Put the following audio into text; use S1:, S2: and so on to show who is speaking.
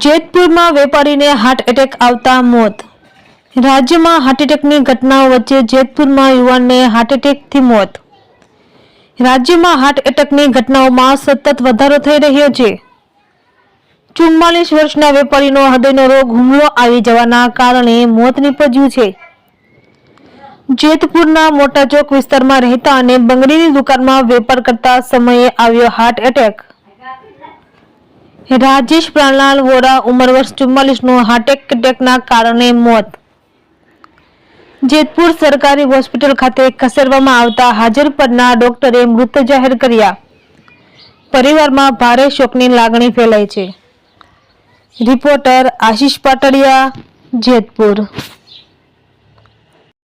S1: જેતપુરમાં વેપારીને heart attack આવતા મોત। રાજ્યમાં હાર્ટ એટેકની ઘટનાઓ વચ્ચે જેતપુરમાં યુવાનને હાર્ટ એટેકથી મોત। રાજ્યમાં હાર્ટ એટેકની ઘટનાઓમાં સતત વધારો થઈ રહ્યો છે। 44 વર્ષના વેપારીનો હૃદયનો રોગ હુમલો આવી જવાના કારણે મોત નીપજ્યું છે। જેતપુરના મોટા ચોક વિસ્તારમાં રહેતા અને બંગડીની દુકાનમાં વેપાર કરતા સમયે આવ્યો હાર્ટ એટેક। રાજેશ પ્રાણલાલ વોરા ઉંમર વર્ષ 44નું હાર્ટ એટેકના કારણે મોત। જેતપુર સરકારી હોસ્પિટલ ખાતે ખસેડવામાં આવતા હાજર પરના ડોક્ટરે મૃત જાહેર કર્યા। પરિવારમાં ભારે શોકની લાગણી ફેલાઈ છે। રિપોર્ટર આશિષ પાટડિયા, જેતપુર।